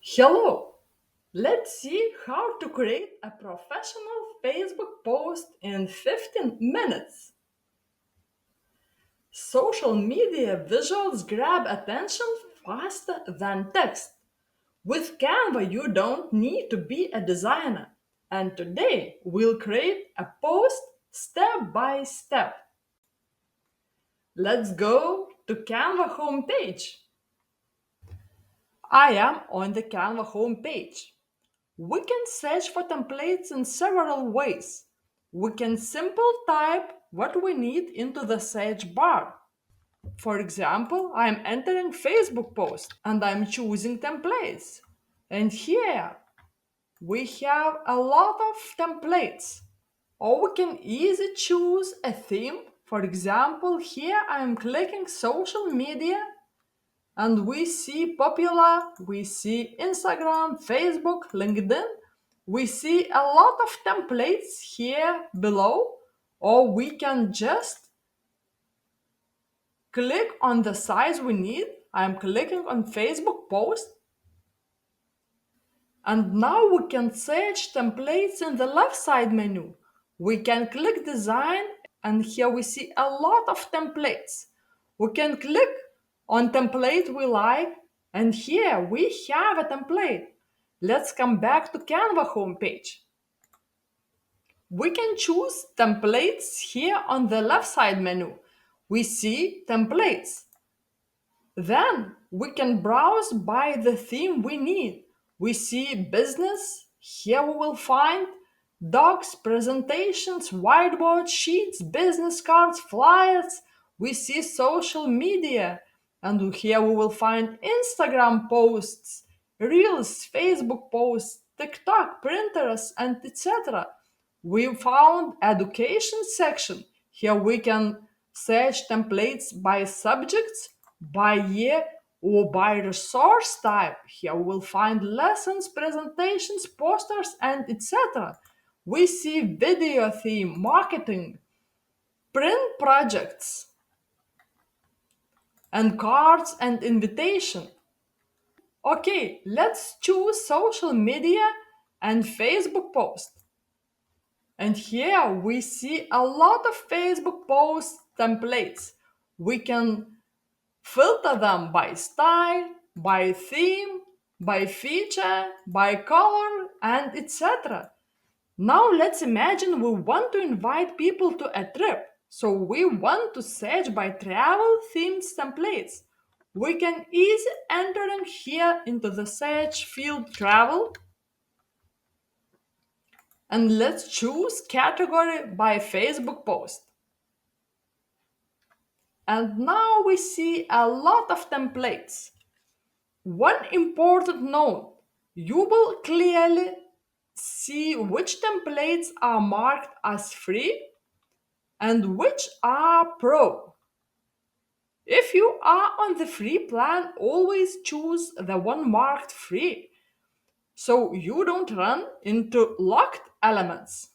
Hello! Let's see how to create a professional Facebook post in 15 minutes. Social media visuals grab attention faster than text. With Canva, you don't need to be a designer. And today, we'll create a post step by step. Let's go to Canva homepage. I am on the Canva homepage. We can search for templates in several ways. We can simple type what we need into the search bar. For example, I'm entering Facebook post and I'm choosing templates. And here we have a lot of templates. Or we can easily choose a theme. For example, here I'm clicking social media and we see popular, we see Instagram, Facebook, LinkedIn. We see a lot of templates here below, or we can just click on the size we need. I'm clicking on Facebook post. And now we can search templates in the left side menu. We can click design, and here we see a lot of templates. We can click on template we like, and here we have a template. Let's come back to Canva homepage. We can choose templates here on the left side menu. We see templates. Then we can browse by the theme we need. We see business. Here we will find docs, presentations, whiteboard sheets, business cards, flyers. We see social media. And here we will find Instagram posts, Reels, Facebook posts, TikTok, printers, and etc. We found education section. Here we can search templates by subjects, by year, or by resource type. Here we will find lessons, presentations, posters, and etc. We see video theme, marketing, print projects, and cards and invitation. Okay, let's choose social media and Facebook post. And here we see a lot of Facebook post templates. We can filter them by style, by theme, by feature, by color, and etc. Now let's imagine we want to invite people to a trip. So we want to search by travel themed templates. We can easily enter in here into the search field travel, and let's choose category by Facebook post. And now we see a lot of templates. One important note, you will clearly see which templates are marked as free and which are pro. If you are on the free plan, always choose the one marked free so you don't run into locked elements.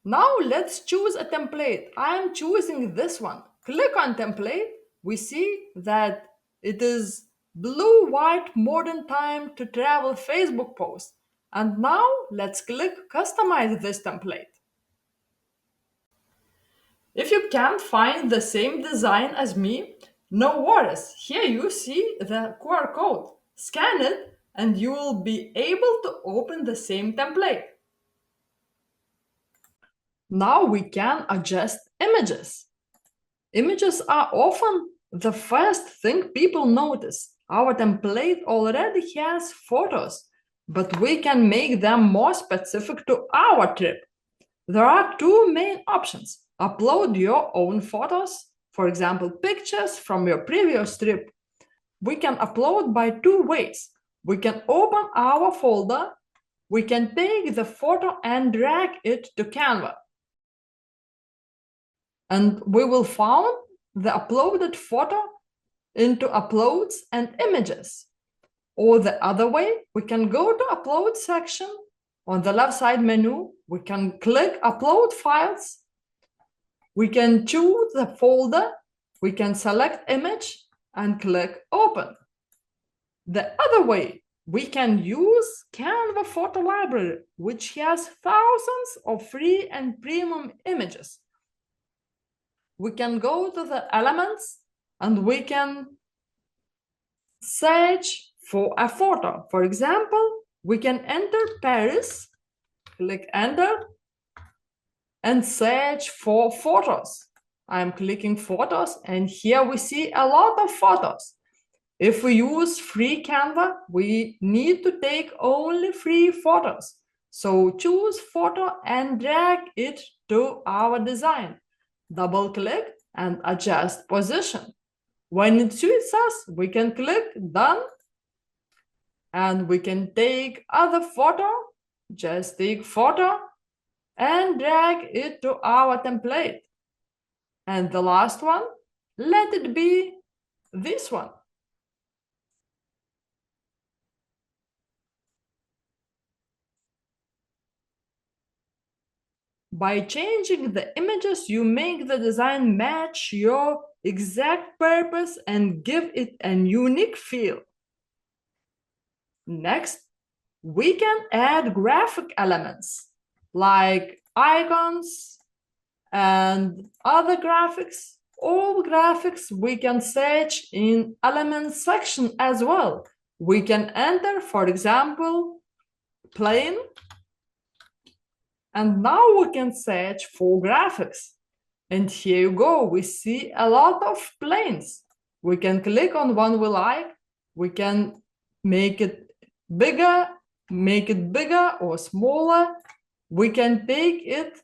Now let's choose a template. I am choosing this one. Click on template. We see that it is blue, white, modern time to travel Facebook post. And now let's click customize this template. If you can't find the same design as me, no worries. Here you see the QR code. Scan it and you will be able to open the same template. Now we can adjust images. Images are often the first thing people notice. Our template already has photos, but we can make them more specific to our trip. There are two main options. Upload your own photos, for example, pictures from your previous trip. We can upload by two ways. We can open our folder. We can take the photo and drag it to Canva. And we will find the uploaded photo into uploads and images. Or the other way, we can go to upload section. On the left side menu, we can click upload files. We can choose the folder. We can select image and click open. The other way, we can use Canva photo library, which has thousands of free and premium images. We can go to the elements and we can search for a photo. For example, we can enter Paris, click enter, and search for photos. I'm clicking photos, and here we see a lot of photos. If we use free Canva, we need to take only free photos. So choose photo and drag it to our design. Double click and adjust position. When it suits us, we can click done, and we can take other photo, just take photo and drag it to our template. And the last one, let it be this one. By changing the images, you make the design match your exact purpose and give it a unique feel. Next, we can add graphic elements like icons and other graphics. All graphics we can search in elements section as well. We can enter, for example, plane, and now we can search for graphics. And here you go, we see a lot of planes. We can click on one we like, we can make it bigger or smaller. We can take it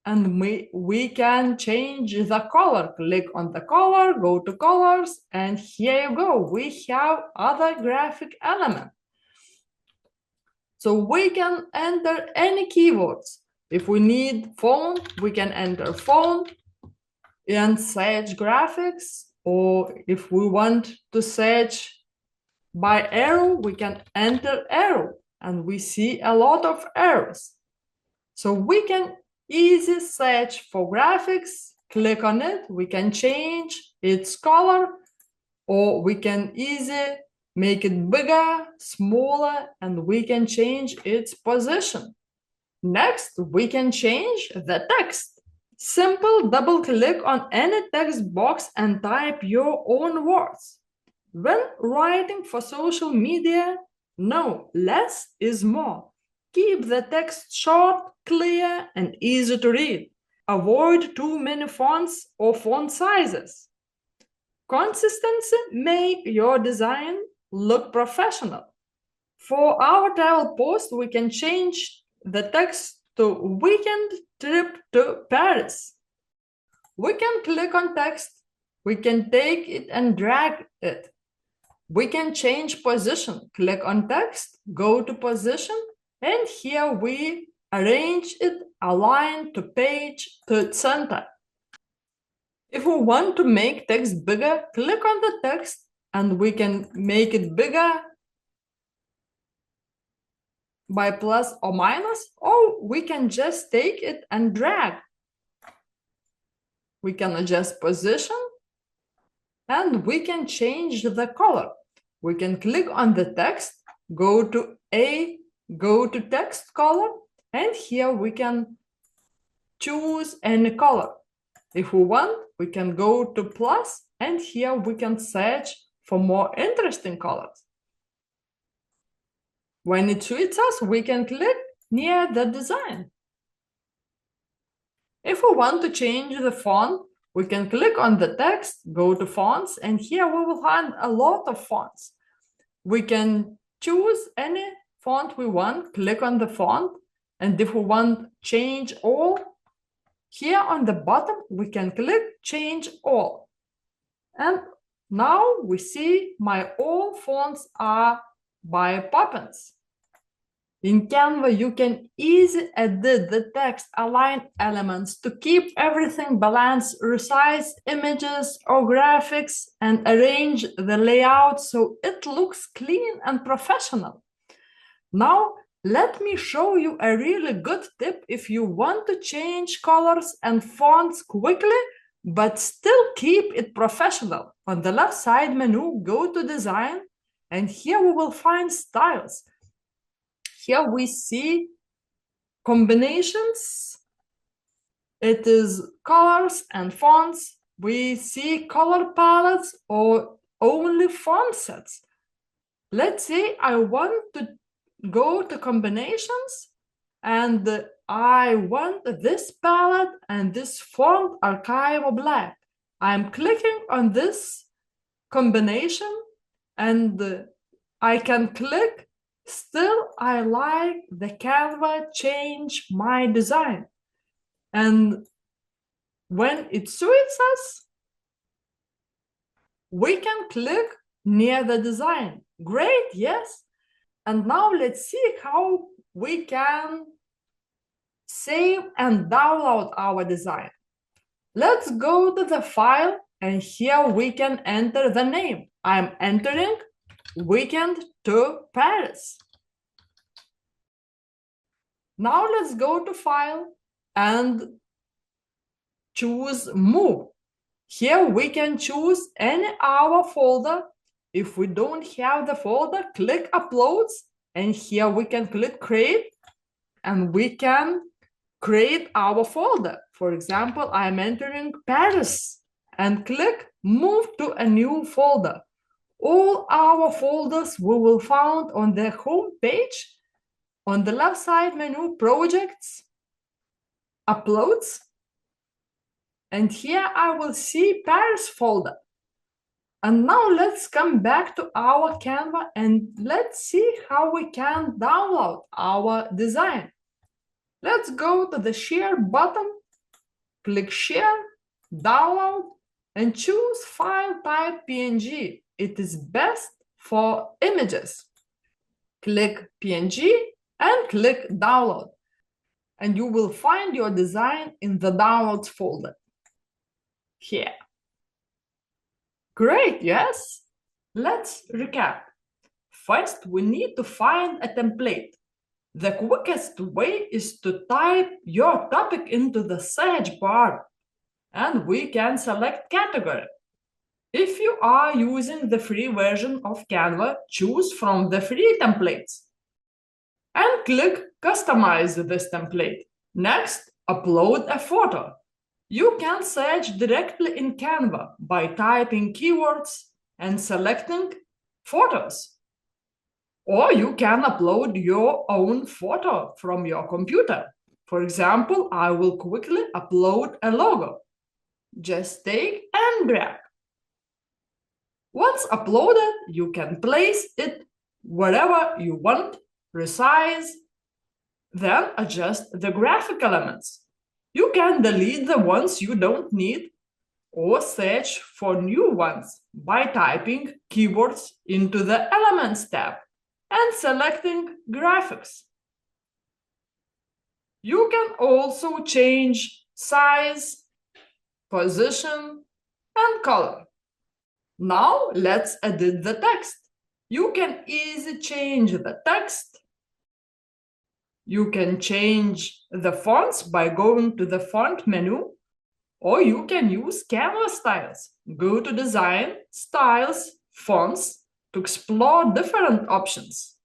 and we can change the color. Click on the color, go to colors, and here you go, we have other graphic element. So we can enter any keywords. If we need font, we can enter font and search graphics, or if we want to search by arrow, we can enter arrow, and we see a lot of arrows. So we can easy search for graphics, click on it, we can change its color, or we can easy make it bigger, smaller, and we can change its position. Next, we can change the text. Simple double click on any text box and type your own words. When writing for social media, no, less is more. Keep the text short, clear, and easy to read. Avoid too many fonts or font sizes. Consistency makes your design look professional. For our travel post, we can change the text to weekend trip to Paris. We can click on text, we can take it and drag it. We can change position, click on text, go to position, and here we arrange it, align to page to center. If we want to make text bigger, click on the text and we can make it bigger by plus or minus, or we can just take it and drag. We can adjust position and we can change the color. We can click on the text, go to text color, and here we can choose any color. If we want, we can go to plus, and here we can search for more interesting colors. When it suits us, we can click near the design. If we want to change the font, we can click on the text, go to fonts, and here we will find a lot of fonts. We can choose any font we want, click on the font, and if we want change all, here on the bottom, we can click change all. And now we see my all fonts are by Poppins. In Canva, you can easily edit the text, align elements to keep everything balanced, resize images or graphics, and arrange the layout so it looks clean and professional. Now, let me show you a really good tip if you want to change colors and fonts quickly, but still keep it professional. On the left side menu, go to Design, and here we will find styles. Here we see combinations. It is colors and fonts. We see color palettes or only font sets. Let's say I want to go to combinations and I want this palette and this font archival black. I'm clicking on this combination and I can click. Still, I like the Canva change my design. And when it suits us, we can click near the design. Great, yes. And now let's see how we can save and download our design. Let's go to the file and here we can enter the name. I'm entering Weekend to Paris. Now let's go to File and choose Move. Here we can choose any our folder. If we don't have the folder, click Uploads, and here we can click Create, and we can create our folder. For example, I'm entering Paris and click Move to a new folder. All our folders we will find on the home page. On the left side menu, Projects, Uploads, and here I will see Paris folder. And now let's come back to our Canva and let's see how we can download our design. Let's go to the Share button, click Share, Download, and choose File Type PNG. It is best for images. Click PNG and click Download, and you will find your design in the Downloads folder. Here. Great, yes? Let's recap. First, we need to find a template. The quickest way is to type your topic into the search bar, and we can select category. If you are using the free version of Canva, choose from the free templates and click Customize this template. Next, upload a photo. You can search directly in Canva by typing keywords and selecting photos. Or you can upload your own photo from your computer. For example, I will quickly upload a logo. Just take and grab. Once uploaded, you can place it wherever you want, resize, then adjust the graphic elements. You can delete the ones you don't need or search for new ones by typing keywords into the Elements tab and selecting Graphics. You can also change size, position, and color. Now let's edit the text. You can easily change the text. You can change the fonts by going to the font menu, or you can use Canva styles. Go to Design, Styles, Fonts to explore different options.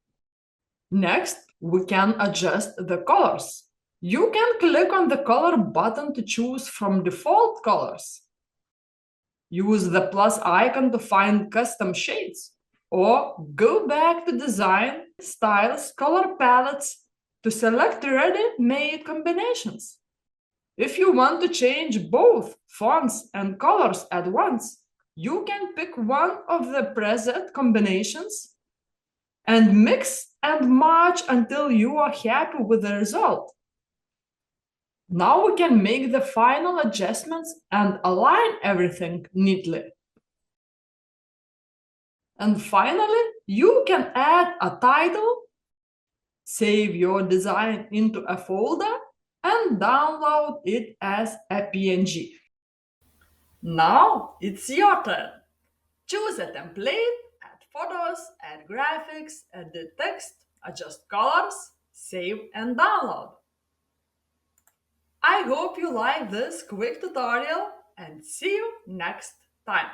Next, we can adjust the colors. You can click on the color button to choose from default colors. Use the plus icon to find custom shades, or go back to Design, Styles, Color Palettes to select ready-made combinations. If you want to change both fonts and colors at once, you can pick one of the preset combinations and mix and match until you are happy with the result. Now we can make the final adjustments and align everything neatly. And finally, you can add a title, save your design into a folder, and download it as a PNG. Now it's your turn. Choose a template, add photos, add graphics, edit text, adjust colors, save and download. I hope you like this quick tutorial and see you next time.